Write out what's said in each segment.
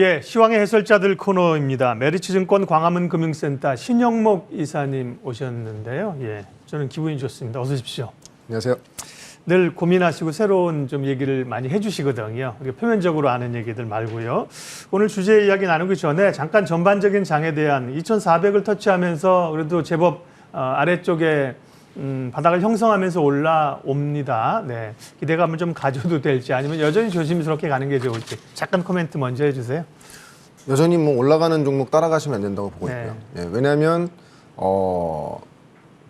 예, 시황의 해설자들 코너입니다. 메리츠증권 광화문 금융센터 신영목 이사님 오셨는데요. 예, 저는 기분이 좋습니다. 어서 오십시오. 안녕하세요. 늘 고민하시고 새로운 좀 얘기를 많이 해주시거든요. 우리가 표면적으로 아는 얘기들 말고요. 오늘 주제 이야기 나누기 전에 잠깐 전반적인 장에 대한 2,400을 터치하면서 그래도 제법 아래쪽에 바닥을 형성하면서 올라옵니다. 네, 기대감을 좀 가져도 될지 아니면 여전히 조심스럽게 가는 게 좋을지 잠깐 코멘트 먼저 해주세요. 여전히 뭐 올라가는 종목 따라가시면 안 된다고 보고 있고요. 예, 왜냐하면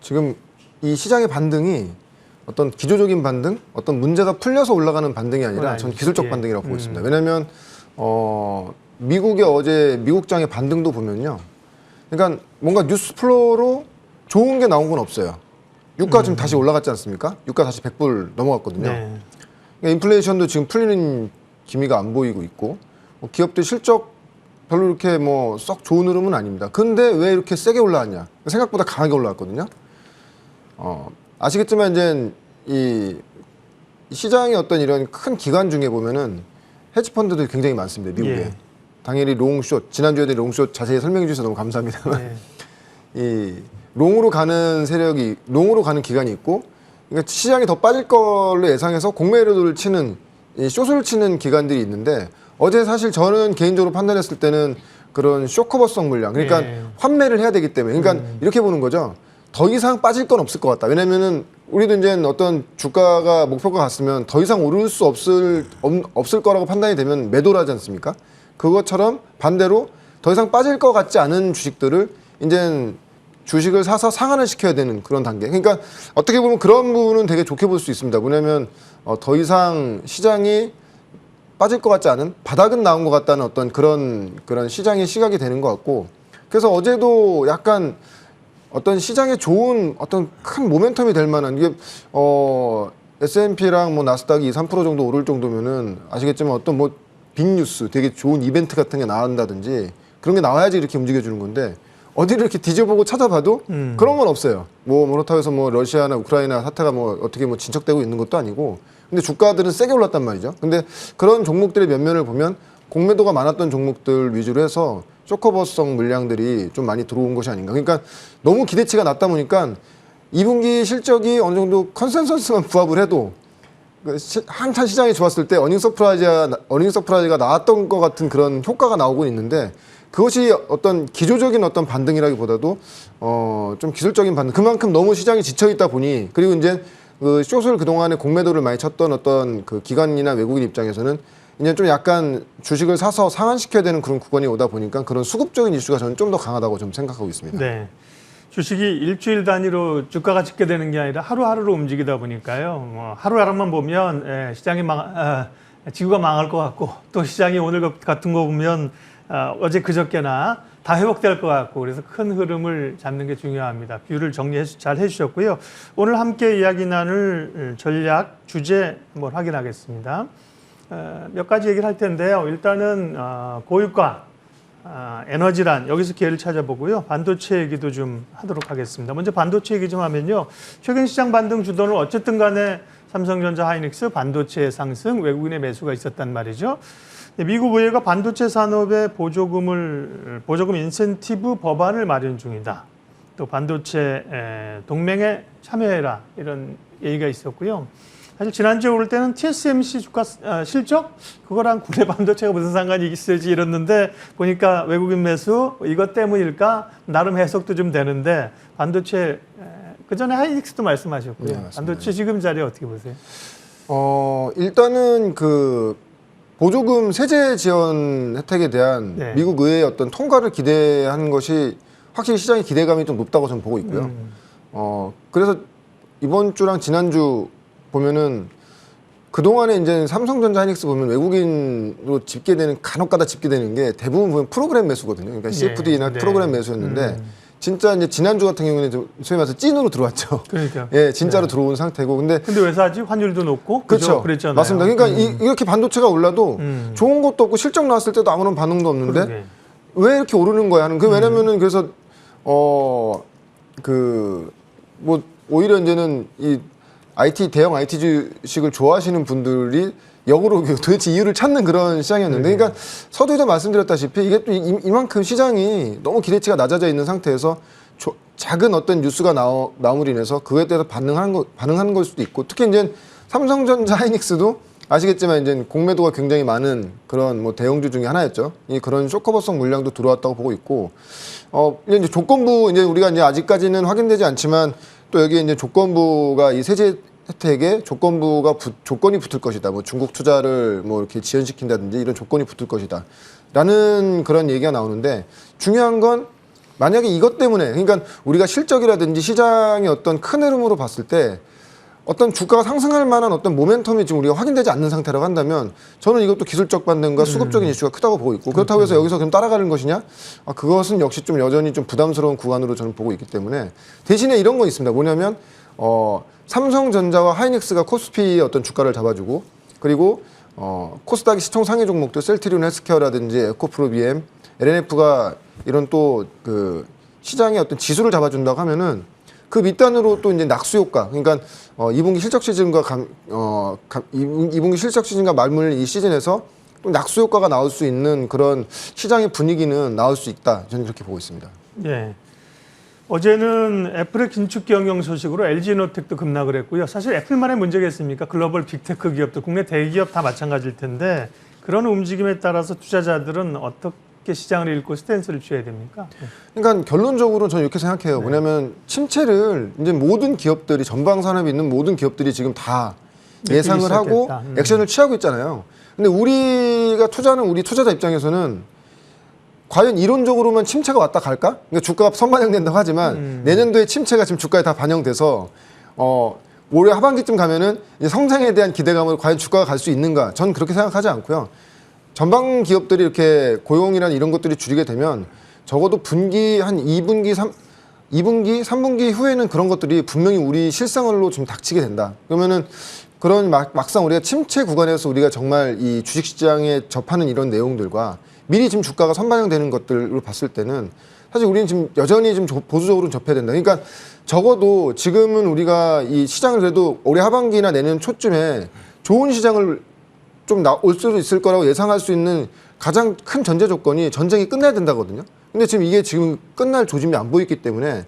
지금 이 시장의 반등이 어떤 기조적인 반등, 어떤 문제가 풀려서 올라가는 반등이 아니라 전 기술적 반등이라고 보고 있습니다. 왜냐하면 미국의 어제 미국장의 반등도 보면요, 그러니까 뭔가 뉴스 플로우로 좋은 게 나온 건 없어요. 유가 지금 다시 올라갔지 않습니까? 유가 다시 100불 넘어갔거든요. 네. 그러니까 인플레이션도 지금 풀리는 기미가 안 보이고 있고, 기업들 실적 별로 이렇게 뭐 썩 좋은 흐름은 아닙니다. 근데 왜 이렇게 세게 올라왔냐? 생각보다 강하게 올라왔거든요. 아시겠지만 이제 이 시장의 어떤 이런 큰 기관 중에 보면은 헤지 펀드들이 굉장히 많습니다. 미국에. 예. 당연히 롱숏, 지난주에도 롱숏 자세히 설명해 주셔서 너무 감사합니다만 네. 이 롱으로 가는 세력이, 롱으로 가는 기관이 있고, 그러니까 시장이 더 빠질 걸로 예상해서 공매도를 치는, 이 숏을 치는 기관들이 있는데, 어제 사실 저는 개인적으로 판단했을 때는 그런 쇼커버성 물량, 그러니까 환매를 해야 되기 때문에, 그러니까 이렇게 보는 거죠. 더 이상 빠질 건 없을 것 같다. 왜냐면은 우리도 이제 어떤 주가가 목표가 갔으면 더 이상 오를 수 없을 거라고 판단이 되면 매도를 하지 않습니까? 그것처럼 반대로 더 이상 빠질 것 같지 않은 주식들을 이제 주식을 사서 상한을 시켜야 되는 그런 단계. 그러니까 어떻게 보면 그런 부분은 되게 좋게 볼 수 있습니다. 뭐냐면 더 이상 시장이 빠질 것 같지 않은, 바닥은 나온 것 같다는 어떤 그런 시장의 시각이 되는 것 같고, 그래서 어제도 약간 어떤 시장에 좋은 어떤 큰 모멘텀이 될 만한, 이게 S&P랑 뭐 나스닥이 2, 3% 정도 오를 정도면은 아시겠지만 어떤 뭐 빅뉴스, 되게 좋은 이벤트 같은 게 나온다든지 그런 게 나와야지 이렇게 움직여주는 건데, 어디를 이렇게 뒤져보고 찾아봐도 그런 건 없어요. 뭐 그렇다고 해서 뭐 러시아나 우크라이나 사태가 뭐 어떻게 뭐 진척되고 있는 것도 아니고, 근데 주가들은 세게 올랐단 말이죠. 근데 그런 종목들의 면면을 보면 공매도가 많았던 종목들 위주로 해서 쇼커버성 물량들이 좀 많이 들어온 것이 아닌가. 그러니까 너무 기대치가 낮다 보니까 2분기 실적이 어느 정도 컨센서스만 부합을 해도 한참 시장이 좋았을 때 어닝 서프라이즈가 나왔던 것 같은 그런 효과가 나오고 있는데, 그것이 어떤 기조적인 어떤 반등이라기보다도 좀 기술적인 반등, 그만큼 너무 시장이 지쳐 있다 보니, 그리고 이제 그 숏을 그동안에 공매도를 많이 쳤던 어떤 그 기관이나 외국인 입장에서는 이제 좀 약간 주식을 사서 상한시켜야 되는 그런 구간이 오다 보니까 그런 수급적인 이슈가 저는 좀 더 강하다고 좀 생각하고 있습니다. 네. 주식이 일주일 단위로 주가가 집계되는 게 아니라 하루하루로 움직이다 보니까요. 뭐 하루하루만 보면 시장이 지구가 망할 것 같고, 또 시장이 오늘 같은 거 보면 어제 그저께나 다 회복될 것 같고, 그래서 큰 흐름을 잡는 게 중요합니다. 뷰를 잘 해주셨고요. 오늘 함께 이야기 나눌 전략 주제 한번 확인하겠습니다. 몇 가지 얘기를 할 텐데요. 일단은 고유가, 에너지란 여기서 기회를 찾아보고요. 반도체 얘기도 좀 하도록 하겠습니다. 먼저 반도체 얘기 좀 하면요. 최근 시장 반등 주도는 어쨌든 간에 삼성전자, 하이닉스, 반도체 상승, 외국인의 매수가 있었단 말이죠. 미국 의회가 반도체 산업에 보조금 인센티브 법안을 마련 중이다. 또 반도체 동맹에 참여해라, 이런 얘기가 있었고요. 사실 지난주에 오를 때는 TSMC 주가 실적? 그거랑 국내 반도체가 무슨 상관이 있을지 이랬는데, 보니까 외국인 매수 이것 때문일까? 나름 해석도 좀 되는데, 반도체 그전에 하이닉스도 말씀하셨고요. 네, 반도체 지금 자리 어떻게 보세요? 일단은 그 보조금 세제 지원 혜택에 대한 미국 의회의 어떤 통과를 기대하는 것이 확실히 시장의 기대감이 좀 높다고 저는 보고 있고요. 그래서 이번 주랑 지난주 보면은 그동안에 이제 삼성전자, 하이닉스 보면 외국인으로 간혹가다 집계되는 게 대부분 보면 프로그램 매수거든요. 그러니까 CFD나 프로그램 매수였는데, 진짜 이제 지난주 같은 경우에는 소위 말해서 찐으로 들어왔죠. 그러니까. 예, 진짜로 들어온 상태고. 근데 왜 사지? 환율도 높고. 그렇죠. 그랬잖아요. 맞습니다. 그러니까 이렇게 반도체가 올라도 좋은 것도 없고 실적 나왔을 때도 아무런 반응도 없는데 왜 이렇게 오르는 거야 하는. 왜냐면은 그래서 뭐 오히려 이제는 이 대형 IT 주식을 좋아하시는 분들이 역으로 도대체 이유를 찾는 그런 시장이었는데, 그러니까 서두에도 말씀드렸다시피 이게 또 이만큼 시장이 너무 기대치가 낮아져 있는 상태에서 작은 어떤 뉴스가 나옴으로 인해서 그거에 대해서 반응하는 걸 수도 있고, 특히 이제 삼성전자 하이닉스도 아시겠지만 이제 공매도가 굉장히 많은 그런 뭐 대형주 중에 하나였죠. 그런 쇼커버성 물량도 들어왔다고 보고 있고, 이제 조건부 이제 우리가 이제 아직까지는 확인되지 않지만 또 여기 이제 조건부가 이 세제 혜택에 조건이 붙을 것이다. 뭐 중국 투자를 뭐 이렇게 지연시킨다든지 이런 조건이 붙을 것이다. 라는 그런 얘기가 나오는데, 중요한 건 만약에 이것 때문에, 그러니까 우리가 실적이라든지 시장의 어떤 큰 흐름으로 봤을 때 어떤 주가가 상승할 만한 어떤 모멘텀이 지금 우리가 확인되지 않는 상태라고 한다면, 저는 이것도 기술적 반등과 수급적인 이슈가 크다고 보고 있고, 그렇다고 해서 여기서 그럼 따라가는 것이냐? 그것은 역시 좀 여전히 좀 부담스러운 구간으로 저는 보고 있기 때문에, 대신에 이런 건 있습니다. 뭐냐면 삼성전자와 하이닉스가 코스피의 어떤 주가를 잡아주고, 그리고 코스닥의 시총 상위 종목들 셀트리온 헬스케어라든지 에코프로 BM, LNF가 이런 또 그 시장의 어떤 지수를 잡아준다고 하면은 그 밑단으로 또 이제 낙수 효과, 그러니까 2분기 실적 시즌과 2분기 실적 시즌과 맞물 이 시즌에서 또 낙수 효과가 나올 수 있는 그런 시장의 분위기는 나올 수 있다. 저는 그렇게 보고 있습니다. 예. 어제는 애플의 긴축 경영 소식으로 LG노텍도 급락을 했고요. 사실 애플만의 문제겠습니까? 글로벌 빅테크 기업도 국내 대기업 다 마찬가지일 텐데, 그런 움직임에 따라서 투자자들은 어떻게 시장을 읽고 스탠스를 취해야 됩니까? 그러니까 결론적으로 저는 이렇게 생각해요. 뭐냐면 침체를 이제 모든 기업들이, 전방 산업에 있는 모든 기업들이 지금 다 예상을 하고 액션을 취하고 있잖아요. 근데 우리가 투자하는 우리 투자자 입장에서는 과연 이론적으로만 침체가 왔다 갈까? 그러니까 주가가 선반영된다고 하지만 내년도에 침체가 지금 주가에 다 반영돼서 올해 하반기쯤 가면은 이제 성장에 대한 기대감으로 과연 주가가 갈 수 있는가? 전 그렇게 생각하지 않고요. 전방 기업들이 이렇게 고용이나 이런 것들이 줄이게 되면 적어도 분기 한 2분기, 3분기 후에는 그런 것들이 분명히 우리 실생활로 좀 닥치게 된다. 그러면은 그런 막상 우리가 침체 구간에서 우리가 정말 이 주식시장에 접하는 이런 내용들과 미리 지금 주가가 선반영되는 것들을 봤을 때는 사실 우리는 지금 여전히 좀 보수적으로 접해야 된다. 그러니까 적어도 지금은 우리가 이 시장을 그래도 올해 하반기나 내년 초쯤에 좋은 시장을 좀 올 수도 있을 거라고 예상할 수 있는 가장 큰 전제 조건이 전쟁이 끝나야 된다거든요. 근데 지금 이게 지금 끝날 조짐이 안 보이기 때문에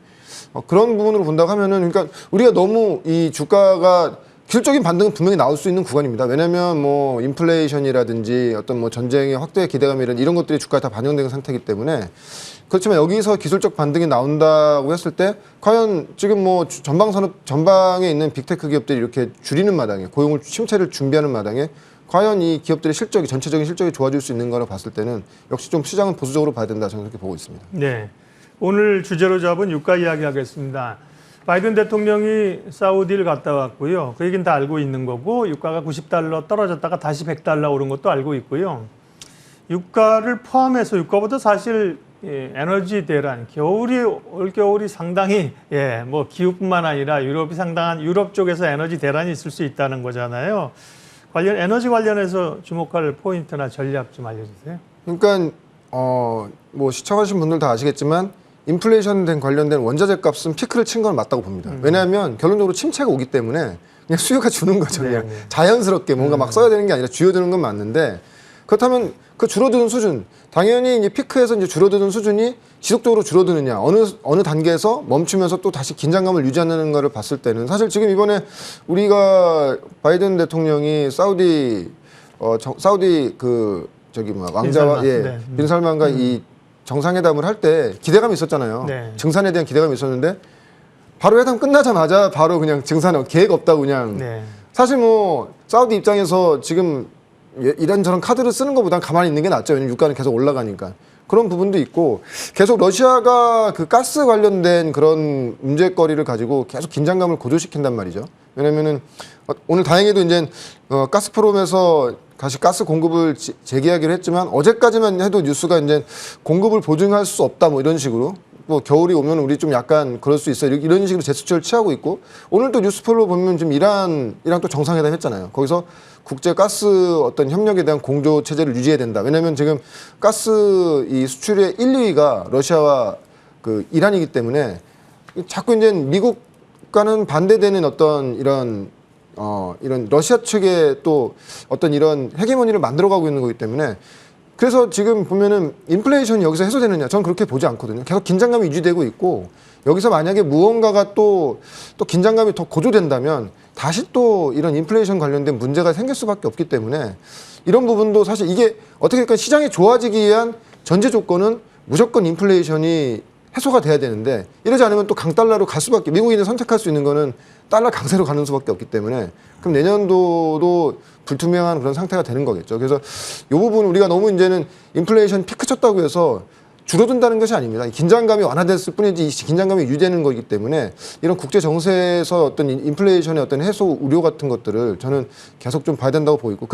그런 부분으로 본다고 하면은, 그러니까 우리가 너무 이 주가가 기술적인 반등은 분명히 나올 수 있는 구간입니다. 왜냐하면 뭐 인플레이션이라든지 어떤 뭐 전쟁의 확대 기대감 이런 것들이 주가에 다 반영된 상태이기 때문에, 그렇지만 여기서 기술적 반등이 나온다고 했을 때 과연 지금 뭐 전방에 있는 빅테크 기업들이 이렇게 줄이는 마당에, 고용을 침체를 준비하는 마당에 과연 이 기업들의 실적이, 전체적인 실적이 좋아질 수 있는 거를 봤을 때는 역시 좀 시장은 보수적으로 봐야 된다, 저는 그렇게 보고 있습니다. 네. 오늘 주제로 잡은 유가 이야기 하겠습니다. 바이든 대통령이 사우디를 갔다 왔고요. 그 얘기는 다 알고 있는 거고, 유가가 $90 떨어졌다가 다시 $100 오른 것도 알고 있고요. 유가를 포함해서 유가보다 사실 에너지 대란, 올겨울이 상당히 뭐 기후뿐만 아니라 유럽 쪽에서 에너지 대란이 있을 수 있다는 거잖아요. 에너지 관련해서 주목할 포인트나 전략 좀 알려주세요. 그러니까 뭐 시청하신 분들 다 아시겠지만 인플레이션 관련된 원자재 값은 피크를 친 건 맞다고 봅니다. 왜냐하면 결론적으로 침체가 오기 때문에 그냥 수요가 주는 거죠. 그냥 자연스럽게 뭔가 막 써야 되는 게 아니라 줄어드는 건 맞는데, 그렇다면 그 줄어드는 수준, 당연히 이제 피크에서 이제 줄어드는 수준이 지속적으로 줄어드느냐, 어느 단계에서 멈추면서 또 다시 긴장감을 유지하는 거를 봤을 때는, 사실 지금 이번에 우리가 바이든 대통령이 사우디 그 저기 뭐 왕자와 빈 살만과 이 정상회담을 할 때 기대감이 있었잖아요. 네. 증산에 대한 기대감이 있었는데 바로 회담 끝나자마자 바로 그냥 증산 계획 없다고 그냥. 네. 사실 뭐 사우디 입장에서 지금 이런저런 카드를 쓰는 것보단 가만히 있는 게 낫죠. 왜냐면 유가는 계속 올라가니까. 그런 부분도 있고, 계속 러시아가 그 가스 관련된 그런 문제거리를 가지고 계속 긴장감을 고조시킨단 말이죠. 왜냐면은 오늘 다행히도 이제 가스프롬에서 다시 가스 공급을 재개하기로 했지만, 어제까지만 해도 뉴스가 이제 공급을 보증할 수 없다 뭐 이런 식으로, 뭐 겨울이 오면 우리 좀 약간 그럴 수 있어 이런 식으로 제스처를 취하고 있고, 오늘 또 뉴스폴로 보면 지금 이랑 또 정상회담 했잖아요. 거기서 국제 가스 어떤 협력에 대한 공조 체제를 유지해야 된다. 왜냐하면 지금 가스 이 수출의 1, 2위가 러시아와 그 이란이기 때문에 자꾸 이제 미국과는 반대되는 어떤 이런 이런 러시아 측의 또 어떤 이런 헤게모니를 만들어가고 있는 거기 때문에 그래서 지금 보면은 인플레이션이 여기서 해소되느냐 저는 그렇게 보지 않거든요. 계속 긴장감이 유지되고 있고 여기서 만약에 무언가가 또 긴장감이 더 고조된다면 다시 또 이런 인플레이션 관련된 문제가 생길 수밖에 없기 때문에 이런 부분도 사실 이게 어떻게 될까 시장이 좋아지기 위한 전제 조건은 무조건 인플레이션이 해소가 돼야 되는데 이러지 않으면 또 강달러로 갈 수밖에 미국인이 선택할 수 있는 거는 달러 강세로 가는 수밖에 없기 때문에 그럼 내년도도 불투명한 그런 상태가 되는 거겠죠. 그래서 이 부분 우리가 너무 이제는 인플레이션 피크 쳤다고 해서 줄어든다는 것이 아닙니다. 긴장감이 완화됐을 뿐이지 이 긴장감이 유지되는 거기 때문에 이런 국제 정세에서 어떤 인플레이션의 어떤 해소 우려 같은 것들을 저는 계속 좀 봐야 된다고 보이고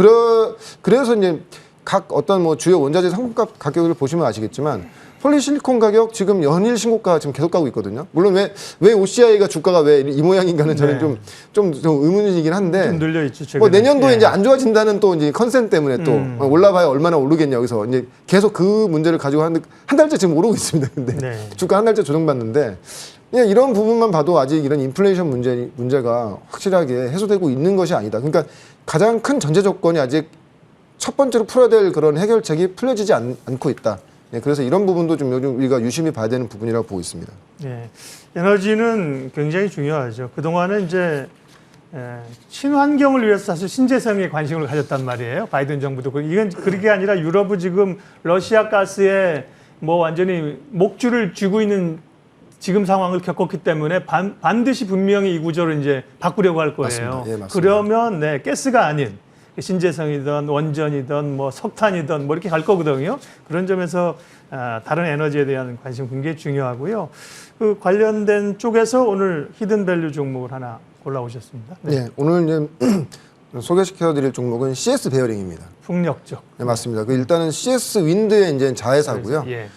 그래서 이제 각 어떤 뭐 주요 원자재 상품값 가격을 보시면 아시겠지만 폴리실리콘 가격 지금 연일 신고가 지금 계속 가고 있거든요. 물론 왜 OCI가 주가가 왜 이 모양인가는 저는 좀 의문이긴 한데 좀 늘려 있죠. 최근에. 뭐 내년도에 이제 안 좋아진다는 또 이제 컨센 때문에 또 올라봐야 얼마나 오르겠냐 여기서 이제 계속 그 문제를 가지고 한 달째 지금 오르고 있습니다. 근데 주가 한 달째 조정받는데 그냥 이런 부분만 봐도 아직 이런 인플레이션 문제가 확실하게 해소되고 있는 것이 아니다. 그러니까 가장 큰 전제 조건이 아직 첫 번째로 풀어야 될 그런 해결책이 풀려지지 않고 있다. 네, 그래서 이런 부분도 좀 요즘 우리가 유심히 봐야 되는 부분이라고 보고 있습니다. 네, 에너지는 굉장히 중요하죠. 그동안은 이제 친환경을 위해서 사실 신재생에 관심을 가졌단 말이에요. 바이든 정부도. 이건 그게 아니라 유럽은 지금 러시아 가스에 뭐 완전히 목줄을 쥐고 있는 지금 상황을 겪었기 때문에 반드시 분명히 이 구조를 이제 바꾸려고 할 거예요. 맞습니다. 예, 맞습니다. 그러면 가스가 아닌 신재생이든 원전이든 뭐 석탄이든 뭐 이렇게 갈 거거든요. 그런 점에서 다른 에너지에 대한 관심 굉장히 중요하고요. 그 관련된 쪽에서 오늘 히든밸류 종목을 하나 골라오셨습니다. 네, 오늘 이제 소개시켜드릴 종목은 CS 베어링입니다. 풍력 쪽. 네, 맞습니다. 그 일단은 CS 윈드의 이제 자회사고요. 예.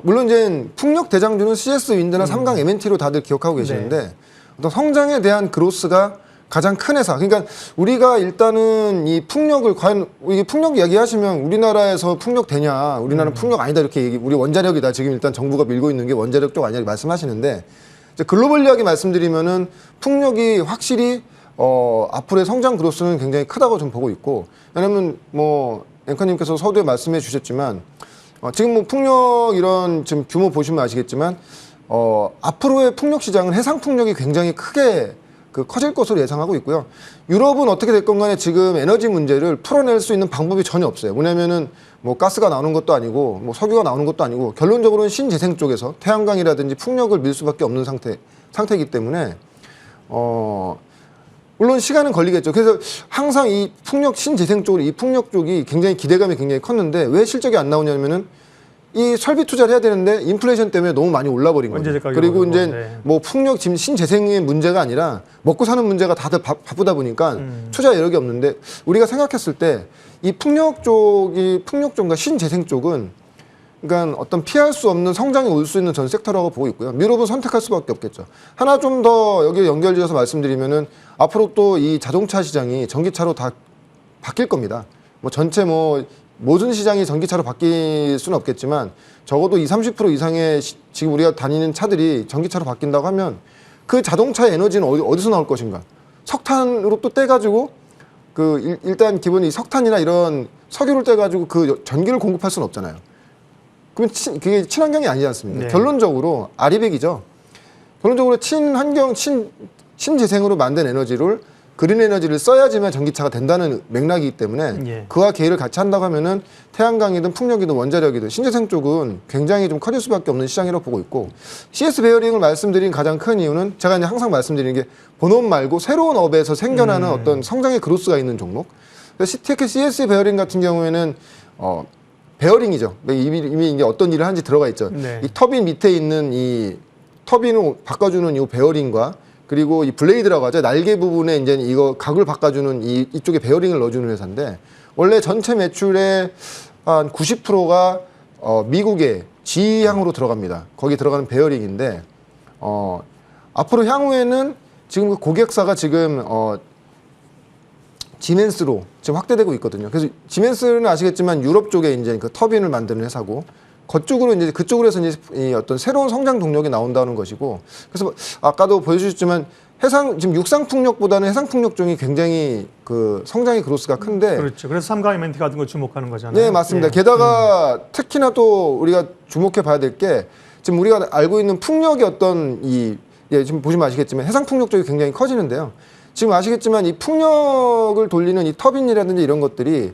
물론 이제 풍력 대장주는 CS 윈드나 삼강 M&T로 다들 기억하고 계시는데 어떤 성장에 대한 그로스가 가장 큰 회사. 그러니까 우리가 일단은 이 풍력을 과연 이게 풍력 이야기하시면 우리나라에서 풍력 되냐, 우리나라는 풍력 아니다 이렇게 우리 원자력이다. 지금 일단 정부가 밀고 있는 게 원자력 쪽 아니냐 말씀하시는데 이제 글로벌 이야기 말씀드리면은 풍력이 확실히 앞으로의 성장 그로스는 굉장히 크다고 좀 보고 있고 왜냐면 뭐 앵커님께서 서두에 말씀해 주셨지만 지금 뭐 풍력 이런 지금 규모 보시면 아시겠지만 앞으로의 풍력 시장은 해상 풍력이 굉장히 크게 커질 것으로 예상하고 있고요. 유럽은 어떻게 됐건 간에 지금 에너지 문제를 풀어낼 수 있는 방법이 전혀 없어요. 뭐냐면은 뭐 가스가 나오는 것도 아니고 뭐 석유가 나오는 것도 아니고 결론적으로는 신재생 쪽에서 태양광이라든지 풍력을 밀 수밖에 없는 상태이기 때문에 물론 시간은 걸리겠죠. 그래서 항상 이 풍력 신재생 쪽으로 이 풍력 쪽이 굉장히 기대감이 굉장히 컸는데 왜 실적이 안 나오냐면은 이 설비 투자를 해야 되는데 인플레이션 때문에 너무 많이 올라버린 거죠. 그리고 이제 뭐 풍력 지금 신재생의 문제가 아니라 먹고 사는 문제가 다들 바쁘다 보니까 투자 여력이 없는데 우리가 생각했을 때 이 풍력 쪽과 신재생 쪽은 그러니까 어떤 피할 수 없는 성장이 올 수 있는 전 섹터라고 보고 있고요. 유럽은 선택할 수밖에 없겠죠. 하나 좀 더 여기에 연결지어서 말씀드리면은 앞으로 또 이 자동차 시장이 전기차로 다 바뀔 겁니다. 뭐 전체 모든 시장이 전기차로 바뀔 수는 없겠지만 적어도 20-30% 이상의 지금 우리가 다니는 차들이 전기차로 바뀐다고 하면 그 자동차의 에너지는 어디서 나올 것인가? 석탄으로 또 떼가지고 일단 기본이 석탄이나 이런 석유를 떼가지고 그 전기를 공급할 수는 없잖아요. 그러면 그게 친환경이 아니지 않습니까? 네. 결론적으로 아리백이죠. 결론적으로 친환경, 신재생으로 만든 에너지를 그린 에너지를 써야지만 전기차가 된다는 맥락이기 때문에 그와 계획을 같이 한다고 하면은 태양광이든 풍력이든 원자력이든 신재생 쪽은 굉장히 좀 커질 수밖에 없는 시장이라고 보고 있고 CS 베어링을 말씀드린 가장 큰 이유는 제가 이제 항상 말씀드리는 게 본업 말고 새로운 업에서 생겨나는 어떤 성장의 그로스가 있는 종목. 특히 CS 베어링 같은 경우에는 베어링이죠. 이미 이제 어떤 일을 하는지 들어가 있죠. 이 터빈 밑에 있는 이 터빈을 바꿔주는 이 베어링과 그리고 이 블레이드라고 하죠. 날개 부분에 이제 이거 각을 바꿔주는 이쪽에 베어링을 넣어주는 회사인데 원래 전체 매출의 한 90%가 미국의 G향으로 들어갑니다. 거기 들어가는 베어링인데 앞으로 향후에는 지금 그 고객사가 지금 지멘스로 지금 확대되고 있거든요. 그래서 지멘스는 아시겠지만 유럽 쪽에 이제 그 터빈을 만드는 회사고. 그쪽으로 해서 이제 이 어떤 새로운 성장 동력이 나온다는 것이고, 그래서 아까도 보여주셨지만 지금 육상 풍력보다는 해상 풍력종이 굉장히 그 성장의 그로스가 큰데. 그렇죠. 그래서 삼강 이벤트 같은 거 주목하는 거잖아요. 네, 맞습니다. 예. 게다가 특히나 또 우리가 주목해 봐야 될 게 지금 우리가 알고 있는 풍력의 어떤 지금 보시면 아시겠지만 해상 풍력 쪽이 굉장히 커지는데요. 지금 아시겠지만 이 풍력을 돌리는 이 터빈이라든지 이런 것들이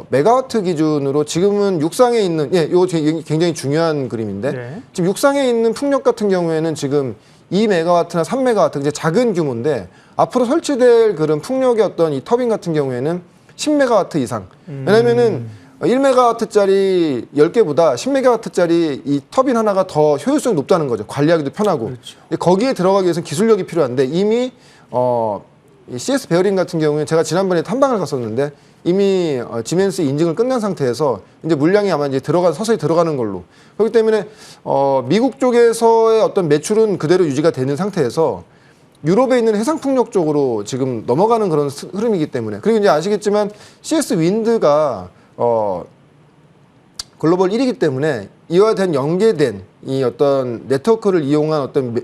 메가와트 기준으로 지금은 육상에 있는 이거 굉장히 중요한 그림인데 네. 지금 육상에 있는 풍력 같은 경우에는 지금 2메가와트나 3메가와트 이제 작은 규모인데 앞으로 설치될 그런 풍력의 어떤 이 터빈 같은 경우에는 10메가와트 이상. 왜냐면은 1메가와트짜리 10개보다 10메가와트짜리 이 터빈 하나가 더 효율성이 높다는 거죠. 관리하기도 편하고. 그렇죠. 거기에 들어가기 위해서는 기술력이 필요한데 이미 이 CS 베어링 같은 경우에 제가 지난번에 탐방을 갔었는데 이미 지멘스 인증을 끝난 상태에서 이제 물량이 아마 이제 서서히 들어가는 걸로. 그렇기 때문에 미국 쪽에서의 어떤 매출은 그대로 유지가 되는 상태에서 유럽에 있는 해상풍력 쪽으로 지금 넘어가는 그런 흐름이기 때문에. 그리고 이제 아시겠지만 CS 윈드가 글로벌 1위이기 때문에 이와 대한 연계된 이 어떤 네트워크를 이용한 어떤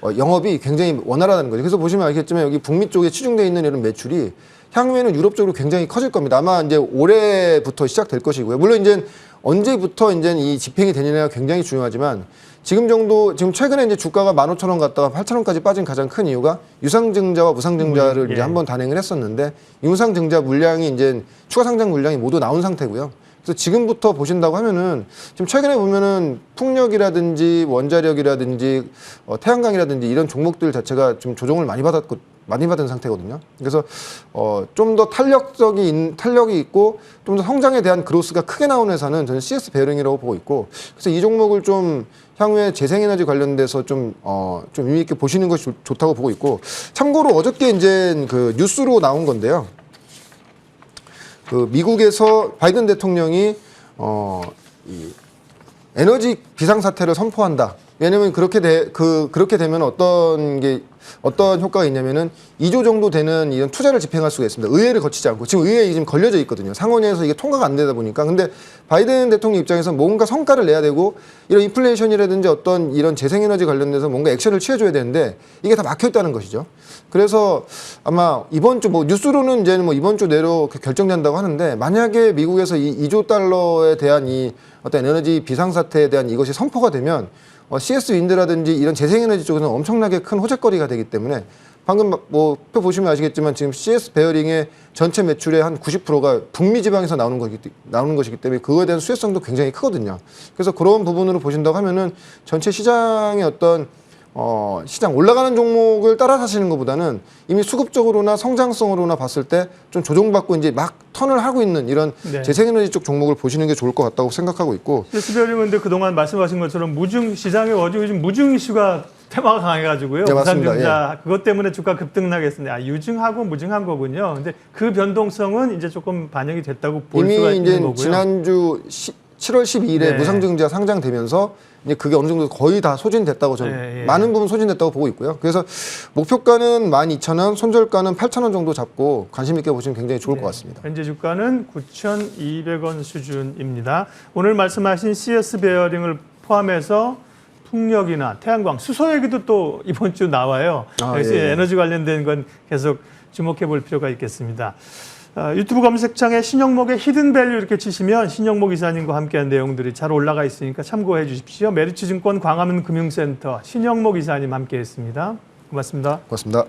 영업이 굉장히 원활하다는 거죠. 그래서 보시면 알겠지만 여기 북미 쪽에 치중되어 있는 이런 매출이 향후에는 유럽 쪽으로 굉장히 커질 겁니다. 아마 이제 올해부터 시작될 것이고요. 물론 이제 언제부터 이제 이 집행이 되느냐가 굉장히 중요하지만 지금 최근에 이제 주가가 15,000원 갔다가 8,000원까지 빠진 가장 큰 이유가 유상증자와 무상증자를 이제 한번 단행을 했었는데 유상증자 물량이 이제 추가 상장 물량이 모두 나온 상태고요. 그래서 지금부터 보신다고 하면은 지금 최근에 보면은 풍력이라든지 원자력이라든지 태양광이라든지 이런 종목들 자체가 좀 조정을 많이 받은 상태거든요. 그래서 좀 더 탄력이 있고 좀 더 성장에 대한 그로스가 크게 나오는 회사는 저는 CS 베어링이라고 보고 있고 그래서 이 종목을 좀 향후에 재생에너지 관련돼서 좀 의미 있게 보시는 것이 좋다고 보고 있고 참고로 어저께 이제 그 뉴스로 나온 건데요. 그 미국에서 바이든 대통령이 이 에너지 비상사태를 선포한다. 왜냐면 그렇게 되면 어떤 효과가 있냐면은 2조 정도 되는 이런 투자를 집행할 수가 있습니다. 의회를 거치지 않고 지금 의회에 지금 걸려져 있거든요. 상원에서 이게 통과가 안 되다 보니까. 근데 바이든 대통령 입장에서 뭔가 성과를 내야 되고 이런 인플레이션이라든지 어떤 이런 재생에너지 관련돼서 뭔가 액션을 취해줘야 되는데 이게 다 막혀 있다는 것이죠. 그래서 아마 이번 주 뉴스로는 이제 이번 주 내로 결정된다고 하는데 만약에 미국에서 이 2조 달러에 대한 이 어떤 에너지 비상사태에 대한 이것이 선포가 되면 CS 윈드라든지 이런 재생에너지 쪽에는 엄청나게 큰 호재거리가 되기 때문에 방금 표 보시면 아시겠지만 지금 CS 베어링의 전체 매출의 한 90%가 북미 지방에서 나오는 것이기 때문에 그거에 대한 수혜성도 굉장히 크거든요. 그래서 그런 부분으로 보신다고 하면은 전체 시장의 어떤 시장 올라가는 종목을 따라 사시는 것보다는 이미 수급적으로나 성장성으로나 봤을 때 좀 조정받고 이제 막 턴을 하고 있는 이런 네. 재생에너지 쪽 종목을 보시는 게 좋을 것 같다고 생각하고 있고. 스베어링은 근데 그동안 말씀하신 것처럼 시장에 요즘 무증 이슈가 테마가 강해가지고요. 네, 맞습니다. 무상증자 그것 때문에 주가 급등나겠습니다. 유증하고 무증한 거군요. 근데 그 변동성은 이제 조금 반영이 됐다고 볼 수가 있는 거고요. 이미 이제 지난주 7월 12일에 네. 무상증자 상장되면서 이제 그게 어느 정도 거의 다 소진됐다고 저는 많은 부분 소진됐다고 보고 있고요. 그래서 목표가는 12,000원, 손절가는 8,000원 정도 잡고 관심 있게 보시면 굉장히 좋을 것 같습니다. 현재 주가는 9,200원 수준입니다. 오늘 말씀하신 CS 베어링을 포함해서 풍력이나 태양광, 수소 얘기도 또 이번 주 나와요. 그래서 에너지 관련된 건 계속 주목해 볼 필요가 있겠습니다. 유튜브 검색창에 신영목의 히든밸류 이렇게 치시면 신영목 이사님과 함께한 내용들이 잘 올라가 있으니까 참고해 주십시오. 메리츠증권 광화문 금융센터 신영목 이사님 함께했습니다. 고맙습니다. 고맙습니다.